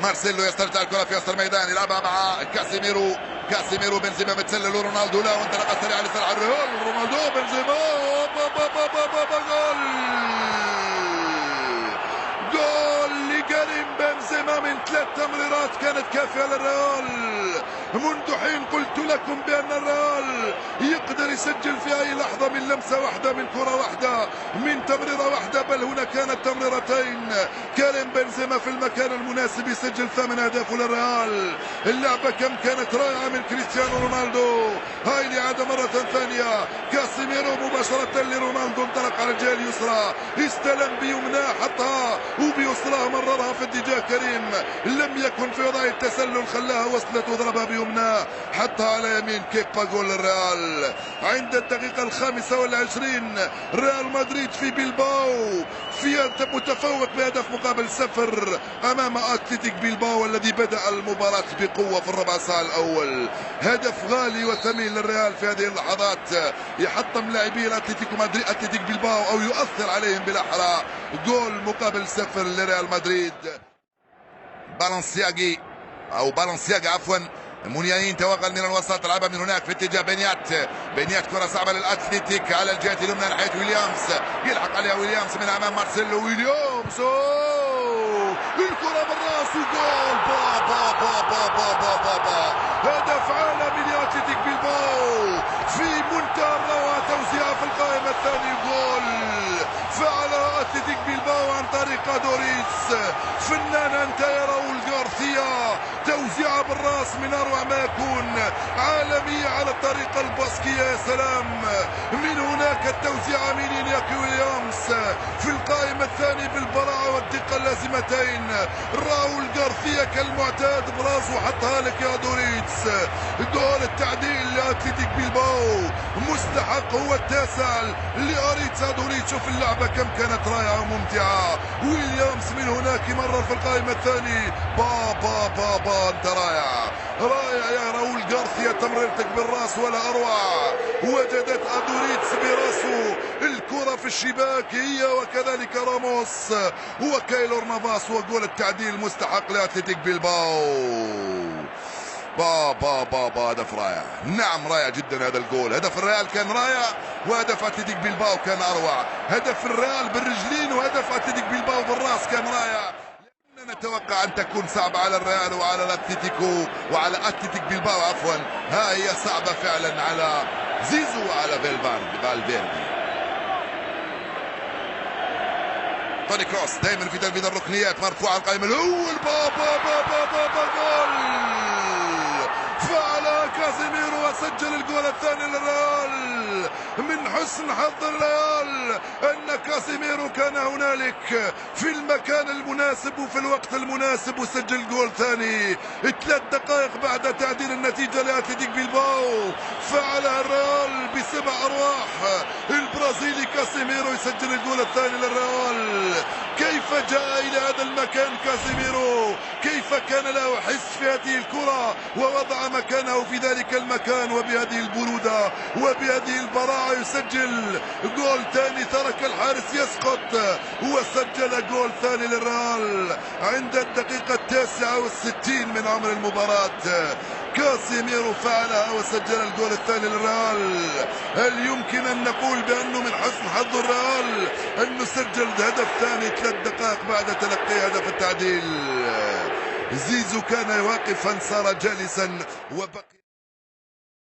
مارسيلو يسترجع الكرة في وسط الميدان، يلعبها مع كاسيميرو بنزيما بتسلل رونالدو لا وانطلاقة سريعة لصالح الريال. رونالدو بنزيما جول لكريم بنزيما من 3 تمريرات كانت كافية للريال. منذ حين قلت لكم بأن الريال يقدر يسجل في أي لحظة من لمسة واحدة، من كرة واحدة، من تمريرة واحدة، بل هنا كانت تمريرتين. كريم بنزيما في المكان المناسب يسجل 8 أهداف للريال. اللعبة كم كانت رائعة من كريستيانو رونالدو. هاي الإعادة مرة ثانية، كاسيميرو مباشرة لرونالدو، انطلق على الجهة اليسرى، استلم بيمناه حطها وبيسرى مررها في اتجاه كريم، لم يكن في وضع التسلل، خلاها وصلت وضربها بيمناه حطها على يمين كيبا. جول الريال عند الدقيقة 25. ريال مدريد في بلباو في متفوق بهدف مقابل 0 امام اتلتيك بلباو الذي بدأ المباراة بقوة في الربع ساعة الاول. هدف غالي وثمين للريال في هذه اللحظات، يحطم لاعبي اتلتيك بلباو او يؤثر عليهم بالاحرى. جول مقابل 0 لريال مدريد. بالانسياغي عفوا. مونياين توغل من الوسط، لعبها من هناك في اتجاه بينيات كرة صعبة للاتلتيك على الجهة اليمنى ناحية ويليامز، يلحق عليها ويليامز من امام مارسيلو. ويليامز الكرة بالراس وجول. هدف عالمي لاتلتيك بلباو في منتهى الروعة، توزيعها في القائمة الثاني. جول فعلها اتلتيك بلباو عن طريق ادوريس، فنان انتيا راؤول غارثيا، توزيعها بالراس من اروع ما يكون، عالمية على الطريقة الباسكية. يا سلام، من هناك التوزيعة من إنياكي ويليامز في القائمة الثاني بالبراعة والدقة اللازمتين. راؤول غارثيا كالمعتاد براسه حطها لك يا دوريتس. جول التعديل لاتلتيك بلباو، مستحق هو التاسع لاريتس ادوريتس. شوف اللعبة كم كانت رائعة وممتعة. ويليامز من هناك مرر في القائمة الثاني. انت رائع يا راؤول غارثيا، تمريرتك بالراس ولا اروع. وجدت ادوريتس براسه الكرة في الشباك، هي وكذلك راموس وكايلور نافاس. وجول التعديل مستحق لاتلتيك بلباو. هدف رائع، نعم رائع جدا هذا الجول. هدف الريال كان رائع وهدف اتلتيك بلباو كان اروع. هدف الريال بالرجلين وهدف اتلتيك بلباو بالراس كان رائع. نتوقع ان تكون صعبة على الريال وعلى الاتلتيكو وعلى اتلتيك بلباو عفوا. ها هي صعبة فعلا على زيزو وعلى فالفيردي. توني كروس دائما في تنفيذ الركنيات، مرفوعة القائمة الاول. جول فعل كاسيميرو وسجل الجول الثاني للريال. من حسن حظ الريال ان كاسيميرو كان هنالك في المكان المناسب وفي الوقت المناسب وسجل جول ثاني 3 دقائق بعد تعديل النتيجة لاتلتيك بلباو. فعلها الريال ب7 ارواح. البرازيلي كاسيميرو يسجل الجول الثاني للريال. كيف جاء الى هذا المكان كاسيميرو؟ كيف كان له حس في هذه الكرة ووضع مكانه في ذلك المكان، وبهذه البرودة وبهذه البراعة يسجل جول ثاني. ترك الحارس يسقط وسجل جول ثاني للريال عند الدقيقة 69 من عمر المباراة. كاسيميرو فعلها وسجل الجول الثاني للريال. هل يمكن ان نقول بانه من حسن حظ الريال انه سجل هدف ثاني 3 دقائق بعد تلقي هدف التعديل؟ زيزو كان واقفا صار جالسا وبقي